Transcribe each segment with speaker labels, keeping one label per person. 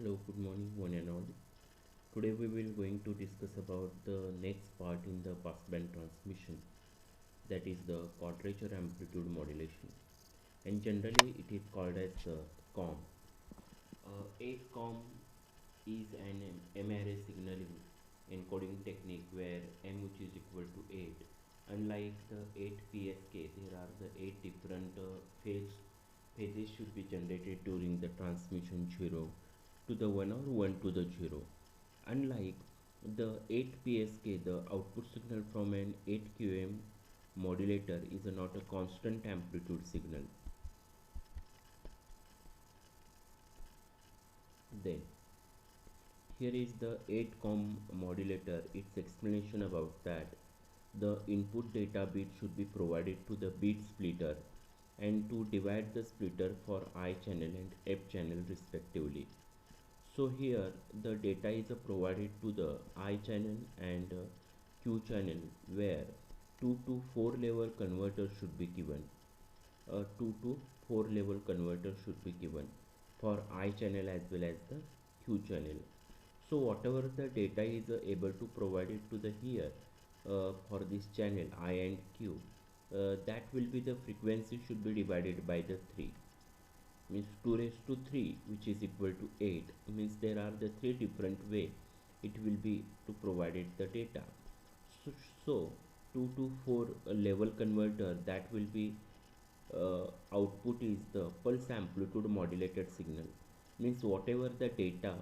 Speaker 1: Hello, good morning, one and all. Today we will going to discuss about the next part in the passband transmission, that is the quadrature amplitude modulation, and generally it is called as COM. 8-COM is an M-array signaling encoding technique where M which is equal to 8. Unlike the 8 PSK, there are the 8 different phases should be generated during the transmission 0 to the 1 or 1 to the 0. Unlike the 8 PSK, the output signal from an 8QM modulator is not a constant amplitude signal. Then here is the 8-COM modulator, its explanation about that. The input data bit should be provided to the bit splitter and to divide the splitter for I channel and F channel respectively. So here the data is provided to the I channel and Q channel where 2 to 4 level converter should be given. A 2 to 4 level converter should be given for I channel as well as the Q channel. So whatever the data is able to provide it to the here for this channel I and Q, that will be the frequency should be divided by the 3, means 2 raised to 3 which is equal to 8, means there are the three different way it will be to provide it the data. So 2 to 4 level converter, that will be output is the pulse amplitude modulated signal, means whatever the data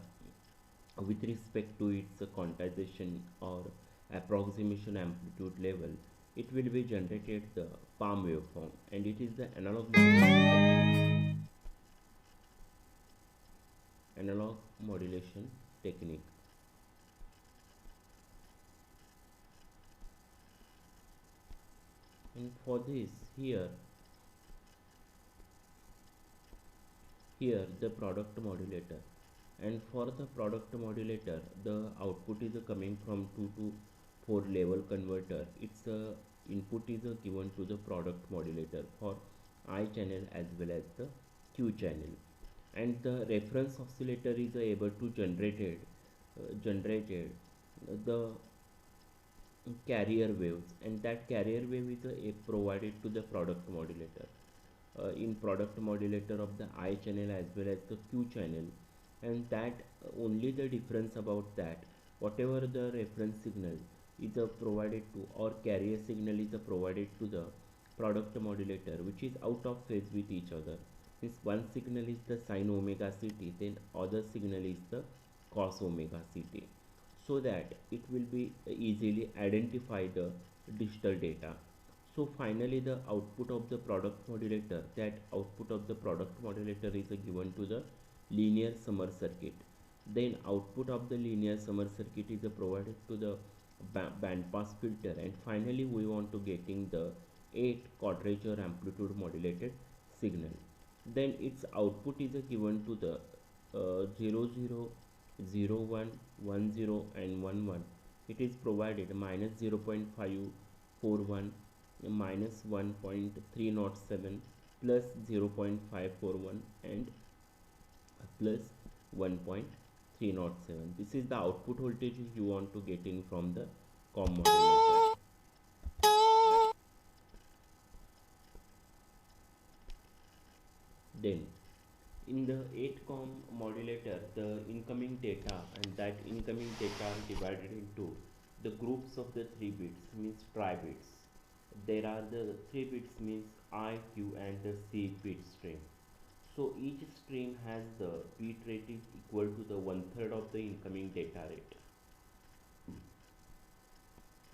Speaker 1: with respect to its quantization or approximation amplitude level, it will be generated the palm waveform, and it is the analog modulation technique. And for this here the product modulator, and for the product modulator the output is coming from 2 to 4 level converter. Its input is given to the product modulator for I channel as well as the Q channel, and the reference oscillator is able to generated the carrier waves, and that carrier wave is provided to the product modulator in product modulator of the I channel as well as the Q channel. And that only the difference about that, whatever the reference signal is provided to or carrier signal is provided to the product modulator which is out of phase with each other, means one signal is the sine omega ct, then other signal is the cos omega ct, so that it will be easily identify the digital data. So finally the output of the product modulator, that output of the product modulator is given to the linear summer circuit. Then output of the linear summer circuit is provided to the band pass filter, and finally we want to getting the 8 quadrature amplitude modulated signal. Then its output is given to the 0 0 0 1 1 0 and 1 1. It is provided minus 0.541 minus 1.307 plus 0.541 and plus 1.307. This is the output voltage you want to getting from the COM modulator. Then in the 8-COM modulator, the incoming data, and that incoming data are divided into the groups of the 3 bits, means tri bits. There are the 3 bits means I, Q and the C bit stream. So each stream has the bit rate is equal to the one third of the incoming data rate.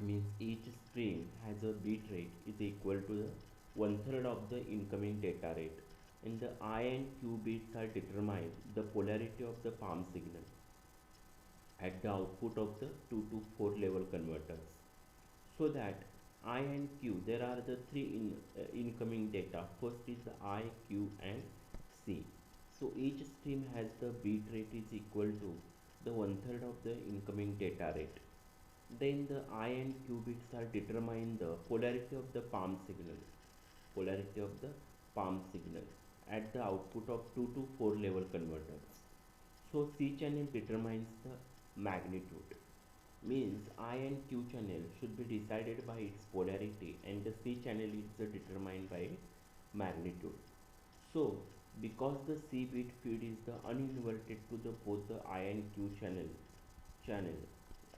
Speaker 1: Means each stream has a bit rate is equal to the one third of the incoming data rate, and the I and Q bits are determine the polarity of the palm signal at the output of the 2 to 4 level converters. So that I and Q, there are the three incoming data. First is the I, Q and C. So each stream has the bit rate is equal to the one third of the incoming data rate. Then the I and Q bits are determine the polarity of the palm signal at the output of 2 to 4 level converters. So C channel determines the magnitude. Means I and Q channel should be decided by its polarity, and the C channel is determined by magnitude. So because the C bit feed is the uninverted to the both the I and Q channel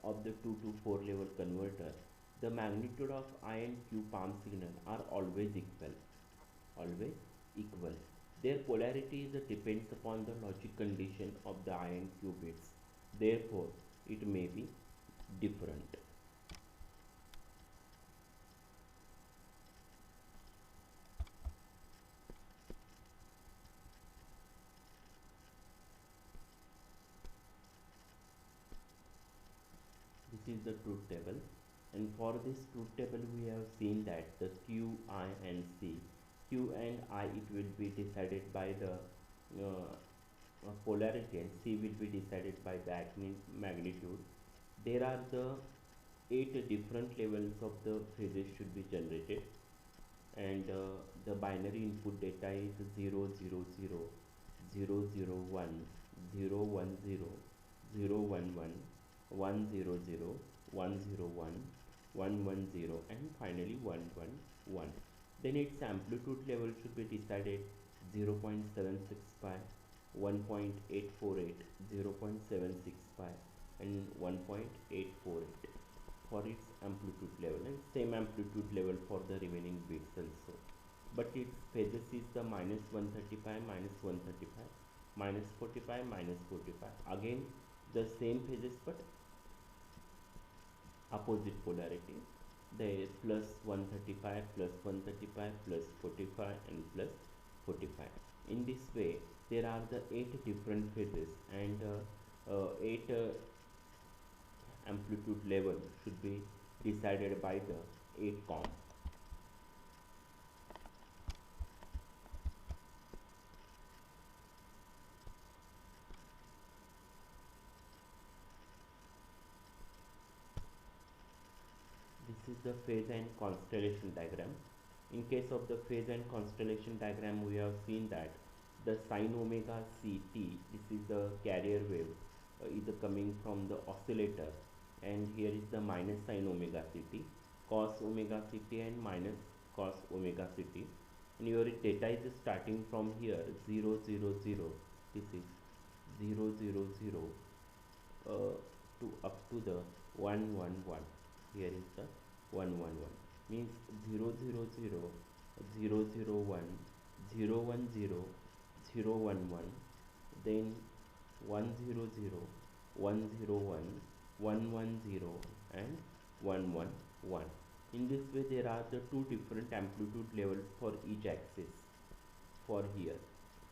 Speaker 1: of the 2 to 4 level converter, the magnitude of I and Q palm signal are always equal. Their polarity is depends upon the logic condition of the I and Q bits. Therefore, it may be different. This is the truth table, and for this truth table we have seen that the Q, I and C, Q and I it will be decided by the polarity, and C will be decided by the magnitude. There are the 8 different levels of the phases should be generated, and the binary input data is 0 0 0 0 0 1 0 1 0 0 1 1 1 0 0 1 0 1 1 1 0 and finally 1 1 1. Then its amplitude level should be decided 0 0.765, 1.848, 0.765 and 1.848 for its amplitude level, and same amplitude level for the remaining bits also. But its phases is the minus 135, minus 135, minus 45, minus 45. Again the same phases but opposite polarity. The plus 135, plus 135, plus 45 and plus 45. In this way there are the 8 different phases, and 8 amplitude level should be decided by the 8 com. This is the phase and constellation diagram. In case of the phase and constellation diagram, we have seen that the sine omega ct, this is the carrier wave, is coming from the oscillator, and here is the minus sine omega ct, cos omega ct and minus cos omega ct, and your data is starting from here 0 0 0, this is 0 0 0 to up to the 1 1 1. Here is the 1 1 1, means 0 0 0 0 0 1 0 1 0 0 1 1, then 1 0 0 1 0 1 1 1 0 and 1 1 1. In this way there are the two different amplitude levels for each axis for here.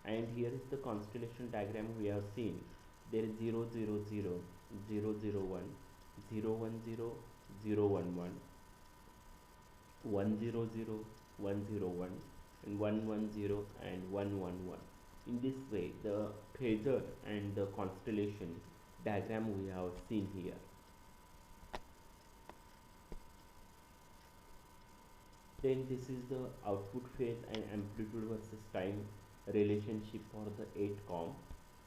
Speaker 1: And here is the constellation diagram we have seen. There is 0 0 0 0 0 1 0 1 0 0 1 1 1 0 0 1 0 1 and 1 1 0 and 1 1 1. In this way the phasor and the constellation diagram we have seen here. Then this is the output phase and amplitude versus time relationship for the 8 com.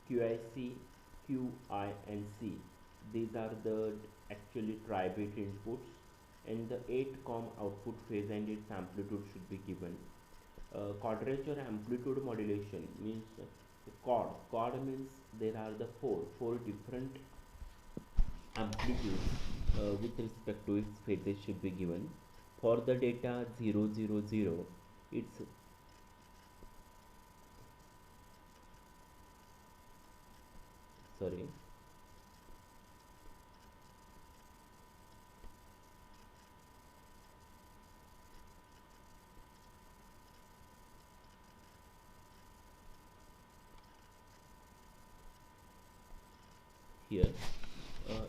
Speaker 1: QIC, QI and C, these are the actually tri-bit inputs, and the 8 com output phase and its amplitude should be given. Quadrature amplitude modulation means chord means there are the four different amplitudes with respect to its phases should be given. For the data 0 0 0, it's sorry, here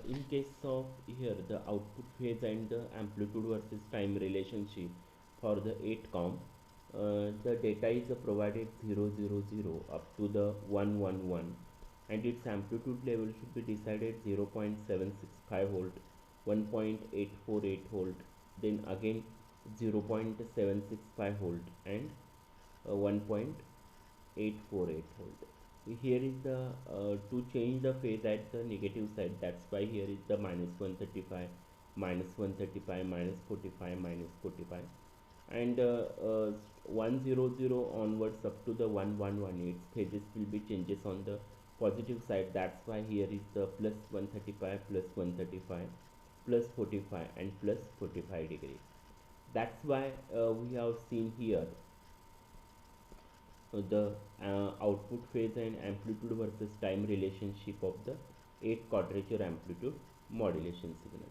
Speaker 1: in case of here the output phase and the amplitude versus time relationship for the 8 com, the data is provided 0 0 0 up to the 1 1 1, and its amplitude level should be decided 0 0.765 volt, 1.848 volt, then again 0 0.765 volt and 1.848 volt. here is the to change the phase at the negative side, that's why here is the minus 135, minus 135, minus 45, minus 45, and 100 onwards up to the 1118 phases will be changes on the positive side, that's why here is the plus 135, plus 135, plus 45 and plus 45 degree. That's why we have seen here the output phase and amplitude versus time relationship of the 8 quadrature amplitude modulation signal.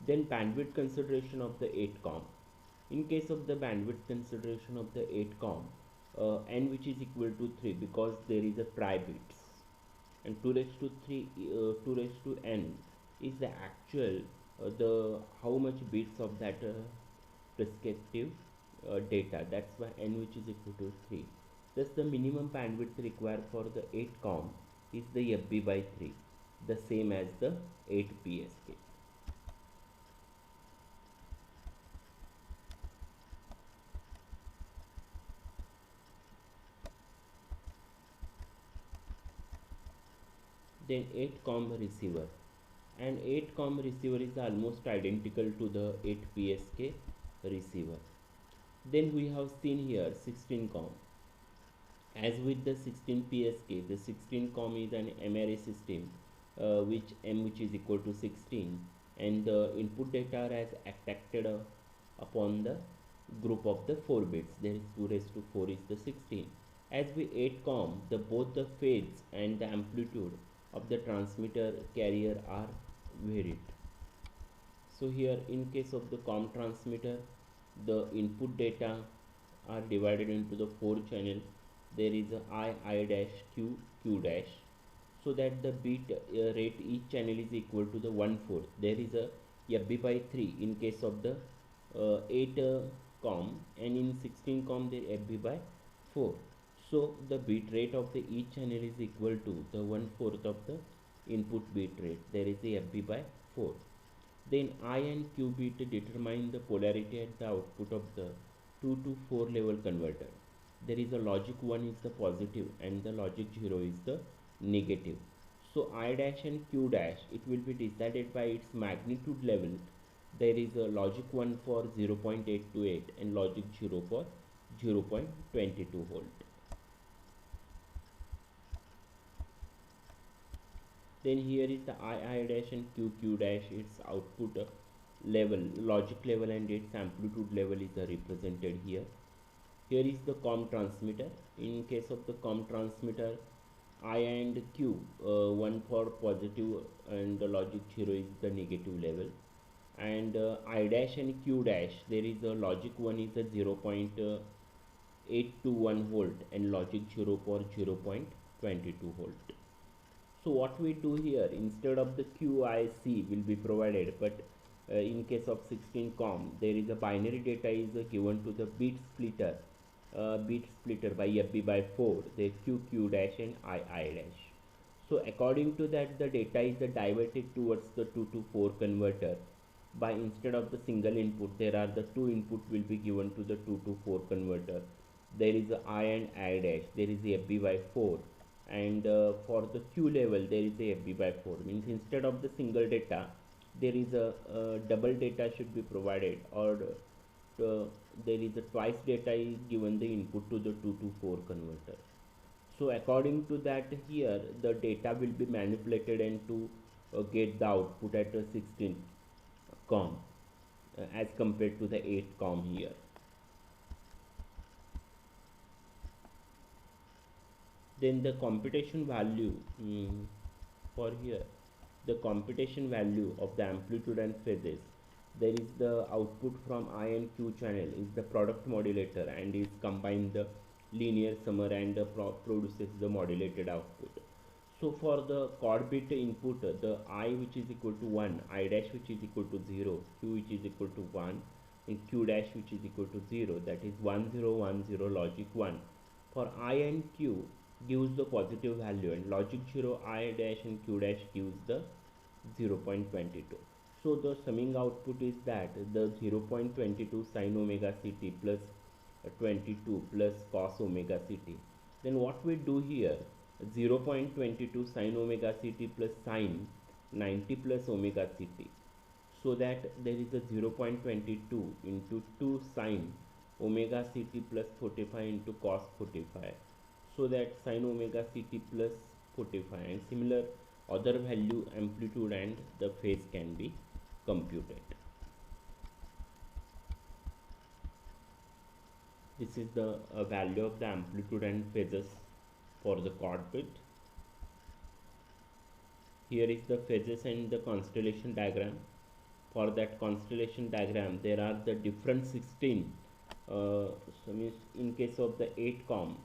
Speaker 1: Then bandwidth consideration of the 8 com. In case of the bandwidth consideration of the 8 com, n which is equal to 3 because there is a tri bits, and 2 raised to 3 2 raised to n is the actual the how much bits of that prescriptive data, that's why n which is equal to 3. Thus the minimum bandwidth required for the 8 com is the fb by 3, the same as the 8 psk. Then 8 com receiver, and 8 com receiver is almost identical to the 8 psk receiver. Then we have seen here 16 com. As with the 16 psk, the 16 com is an MRA system which m which is equal to 16, and the input data has acted upon the group of the 4 bits, there is 2 raised to 4 is the 16. As with 8 com, the both the phase and the amplitude of the transmitter carrier are varied. So here in case of the com transmitter, the input data are divided into the 4 channel, there is a I dash q dash, so that the bit rate each channel is equal to the 1/4. There is a fb by 3 in case of the 8 com, and in 16 com there fb by 4. So the bit rate of the each channel is equal to the 1/4 of the input bit rate, there is a fb by 4. Then I and q bit determine the polarity at the output of the 2 to 4 level converter. There is a logic 1 is the positive and the logic 0 is the negative. So I dash and q dash, it will be decided by its magnitude level. There is a logic 1 for 0.828 and logic 0 for 0.22 volt. Then here is the I dash and q dash, its output level, logic level, and its amplitude level is represented here. Here is the com transmitter. In case of the com transmitter, I and q, one for positive and the logic 0 is the negative level, and I dash and q dash, there is a logic 1 is a 0.821 volt and logic 0 for 0.22 volt. So what we do here, instead of the QIC will be provided, but in case of 16 com, there is a binary data is given to the bit splitter by fb by 4, the q dash and I dash. So according to that, the data is diverted towards the 2 to 4 converter. By instead of the single input, there are the 2 input will be given to the 2 to 4 converter. There is a I and I dash, there is a fb by 4, and for the q level there is a fb by 4, means instead of the single data there is a double data should be provided, or there is a twice data is given the input to the 2 to 4 converter. So according to that, here the data will be manipulated and to get the output at a 16 com as compared to the 8 com here. Then the computation value for here, the computation value of the amplitude and phases, there is the output from I and Q channel is the product modulator and is combined the linear summer and produces the modulated output. So for the chord bit input, the I which is equal to 1, I dash which is equal to 0, Q which is equal to 1, and Q dash which is equal to 0, that is 1010 logic 1. For I and Q gives the positive value, and logic 0 I dash and Q dash gives the 0.22. So the summing output is that the 0.22 sin omega ct plus 22 plus cos omega ct. Then what we do here, 0.22 sine omega ct plus sine 90 plus omega ct, so that there is a 0.22 into 2 sine omega ct plus 45 into cos 45, so that sine omega ct plus 45, and similar other value, amplitude and the phase can be computed. This is the value of the amplitude and phases for the chord bit. Here is the phases and the constellation diagram. For that constellation diagram, there are the different 16. So means in case of the 8 com,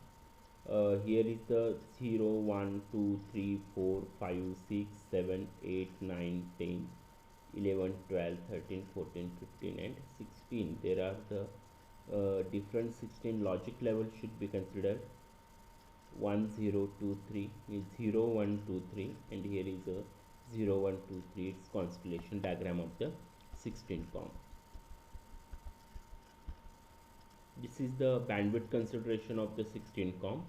Speaker 1: here is the 0, 1, 2, 3, 4, 5, 6, 7, 8, 9, 10, 11, 12, 13, 14, 15 and 16. There are the different 16 logic levels should be considered. 1, 0, 2, 3 is 0, 1, 2, 3, and here is a 0, 1, 2, 3. It's constellation diagram of the 16 com. This is the bandwidth consideration of the 16 com.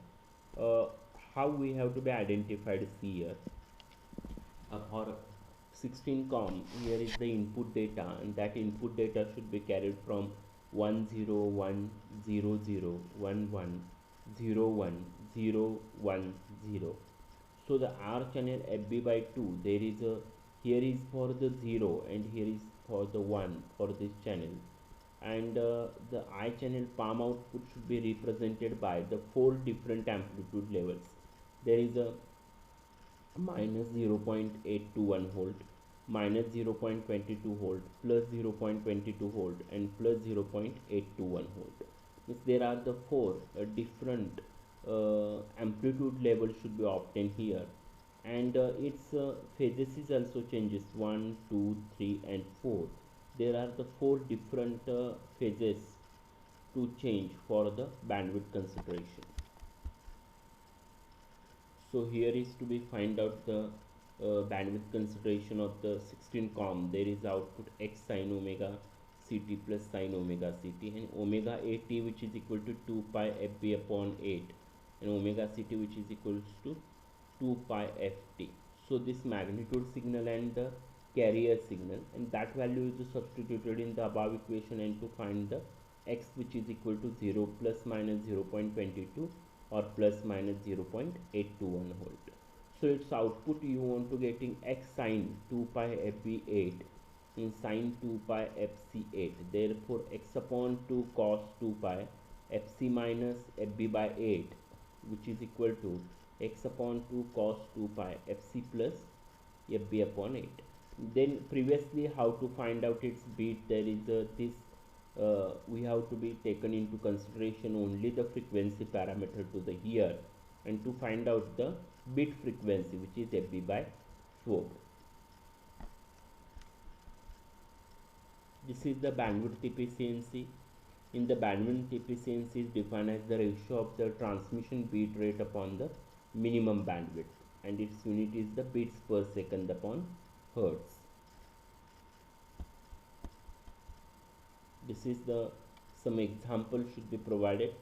Speaker 1: How we have to be identified, see here. For 16 com, here is the input data, and that input data should be carried from 1 0 1 0 0 1 1 0 1 0 1 0. So the R channel FB by 2, there is a, here is for the 0 and here is for the 1 for this channel, and the I channel palm output should be represented by the 4 different amplitude levels. There is a minus 0.821 volt, minus 0.22 volt, plus 0.22 volt and plus 0.821 volt. Means there are the 4 different amplitude levels should be obtained here, and its phases is also changes 1, 2, 3 and 4. There are the 4 different phases to change for the bandwidth consideration. So here is to be find out the bandwidth consideration of the 16 com. There is output x sine omega ct plus sine omega ct, and omega at, which is equal to 2 pi fb upon 8, and omega ct which is equals to 2 pi ft. So this magnitude signal and the carrier signal, and that value is substituted in the above equation, and to find the x which is equal to 0 plus minus 0.22 or plus minus 0.821 volt. So its output you want to getting x sine 2 pi fb8 in sine 2 pi fc8. Therefore x upon 2 cos 2 pi fc minus fb by 8, which is equal to x upon 2 cos 2 pi fc plus fb upon 8. Then previously how to find out its beat, there is this we have to be taken into consideration only the frequency parameter to the here, and to find out the bit frequency which is fb by 4. This is the bandwidth efficiency. In the bandwidth efficiency is defined as the ratio of the transmission bit rate upon the minimum bandwidth, and its unit is the bits per second upon hertz. This is the some example should be provided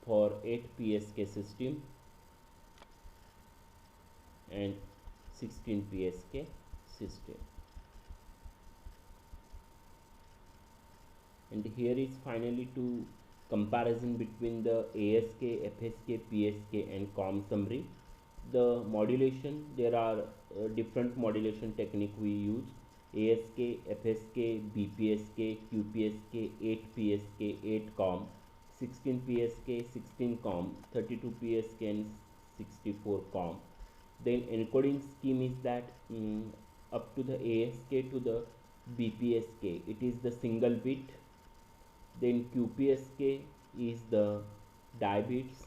Speaker 1: for 8 PSK system and 16 PSK system. And here is finally to comparison between the ASK, FSK, PSK and COM summary. The modulation, there are different modulation technique we use: ASK, FSK, BPSK, QPSK, 8 PSK, 8 COM, 16 PSK, 16 COM, 32 PSK and 64 COM. Then encoding scheme is that up to the ASK to the BPSK, it is the single bit. Then QPSK is the die bits.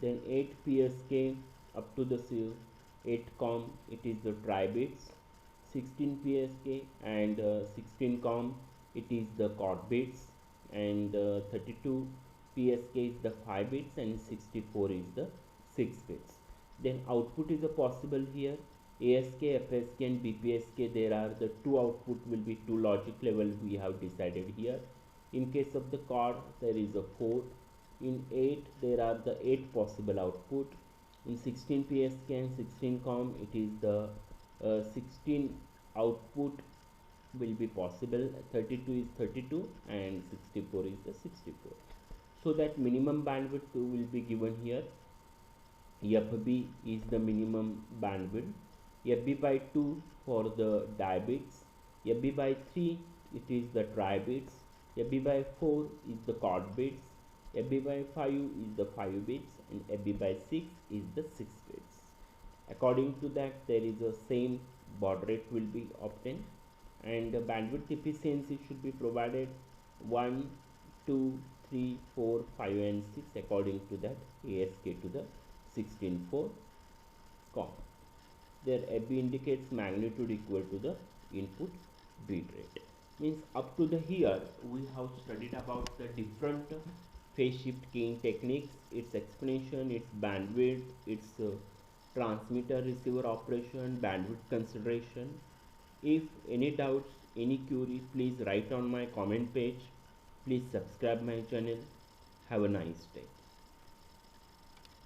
Speaker 1: Then 8 PSK up to the 8 COM, it is the tri bits. 16 PSK and 16 COM, it is the chord bits, and 32 PSK is the 5 bits and 64 is the 6 bits. Then output is a possible here. ASK, FSK and BPSK, there are the 2 output will be 2 logic level we have decided here. In case of the chord, there is a 4. In 8, there are the 8 possible output. In 16 PSK and 16 COM, it is the 16 output will be possible, 32 is 32 and 64 is the 64. So that minimum bandwidth will be given here. FB is the minimum bandwidth, FB by 2 for the diabits, FB by 3 it is the tribits, FB by 4 is the chord bits, FB by 5 is the 5 bits, and FB by 6 is the 6 bits. According to that, there is a same baud rate will be obtained, and the bandwidth efficiency should be provided 1, 2, 3, 4, 5 and 6 according to that ASK to the 16:4 COM. Their FB indicates magnitude equal to the input bit rate. Means up to the here we have studied about the different phase shift keying techniques, its explanation, its bandwidth, its transmitter receiver operation, bandwidth consideration. If any doubts, any query, please write on my comment page. Please subscribe my channel. Have a nice day.